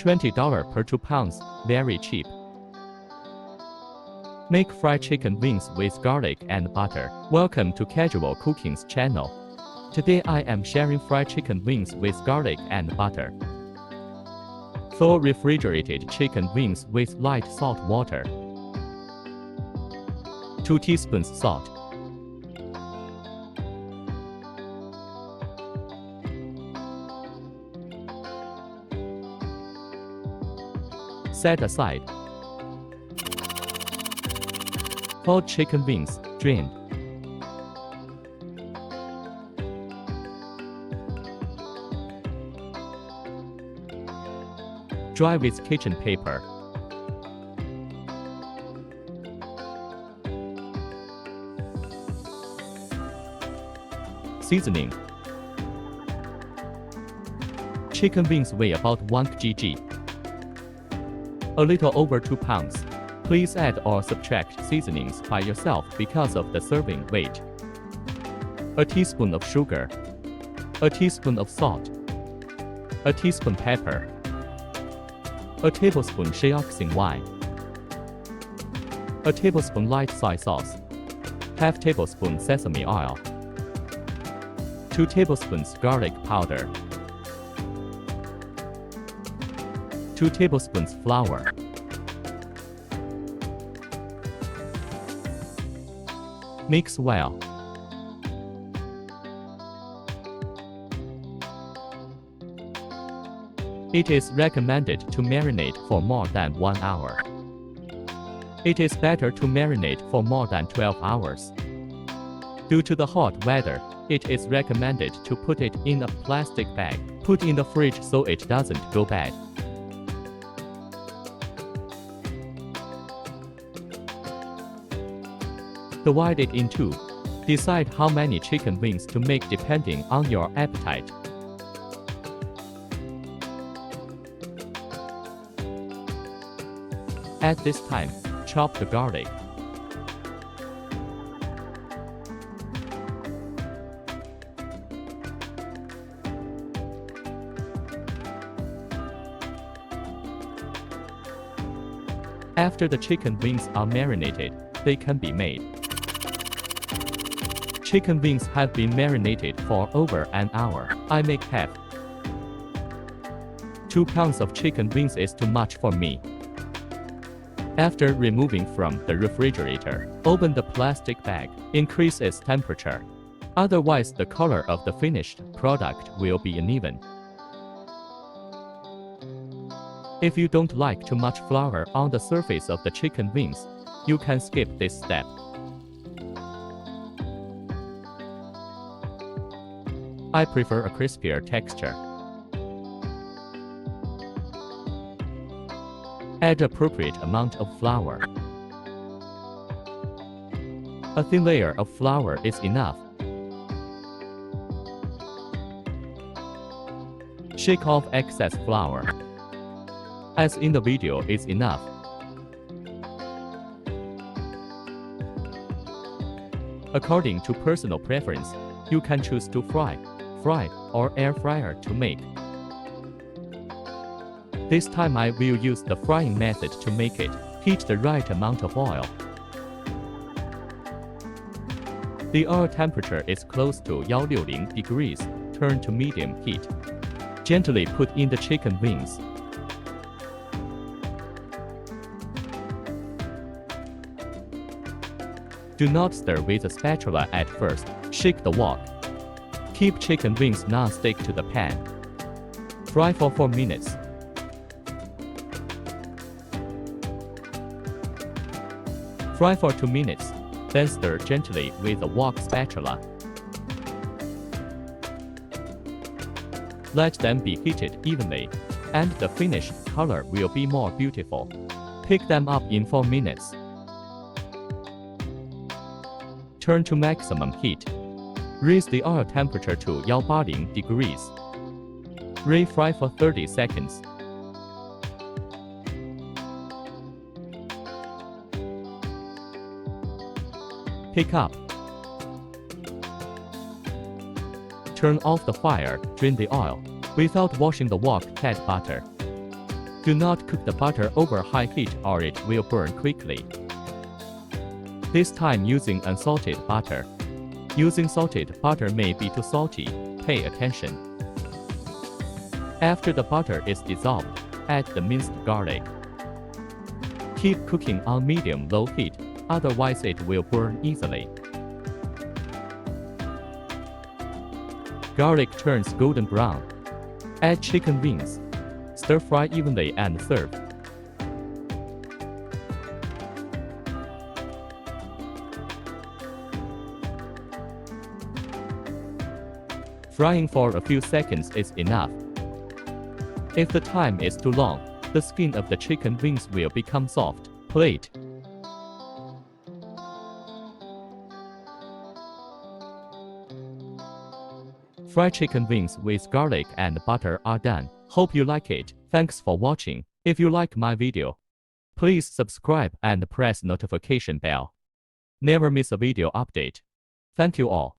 $20 per 2 pounds, very cheap. Make fried chicken wings with garlic and butter. Welcome to Casual Cooking's channel. Today I am sharing fried chicken wings with garlic and butter. Thaw refrigerated chicken wings with light salt water. 2 teaspoons salt. Set aside. Thawed chicken wings, drained. Dry with kitchen paper. Seasoning. Chicken wings weigh about 1 kg. A little over 2 pounds. Please add or subtract seasonings by yourself because of the serving weight. A teaspoon of sugar. A teaspoon of salt. A teaspoon pepper. A tablespoon Shiaoxing wine. A tablespoon light soy sauce. Half tablespoon sesame oil. 2 tablespoons garlic powder. 2 tablespoons flour. Mix well. It is recommended to marinate for more than 1 hour. It is better to marinate for more than 12 hours. Due to the hot weather, it is recommended to put it in a plastic bag. Put in the fridge so it doesn't go bad. Divide it in 2. Decide how many chicken wings to make depending on your appetite. At this time, chop the garlic. After the chicken wings are marinated, they can be made. Chicken wings have been marinated for over an hour. I make half. 2 pounds of chicken wings is too much for me. After removing from the refrigerator, open the plastic bag. Increase its temperature. Otherwise, the color of the finished product will be uneven. If you don't like too much flour on the surface of the chicken wings, you can skip this step. I prefer a crispier texture. Add appropriate amount of flour. A thin layer of flour is enough. Shake off excess flour. As in the video is enough. According to personal preference, you can choose to fry, or air fryer to make. This time I will use the frying method to make it. Heat the right amount of oil. The oil temperature is close to 160 degrees. Turn to medium heat. Gently put in the chicken wings. Do not stir with a spatula at first. Shake the wok. Keep chicken wings non-stick to the pan. Fry for 4 minutes. Fry for 2 minutes, then stir gently with a wok spatula. Let them be heated evenly, and the finished color will be more beautiful. Pick them up in 4 minutes. Turn to maximum heat. Raise the oil temperature to 180 degrees. Refry for 30 seconds. Pick up. Turn off the fire, drain the oil. Without washing the wok, add butter. Do not cook the butter over high heat or it will burn quickly. This time using unsalted butter. Using salted butter may be too salty. Pay attention. After the butter is dissolved, add the minced garlic. Keep cooking on medium-low heat, otherwise it will burn easily. Garlic turns golden brown. Add chicken wings. Stir-fry evenly and serve. Frying for a few seconds is enough. If the time is too long, the skin of the chicken wings will become soft. Plate. Fried chicken wings with garlic and butter are done. Hope you like it. Thanks for watching. If you like my video, please subscribe and press notification bell. Never miss a video update. Thank you all.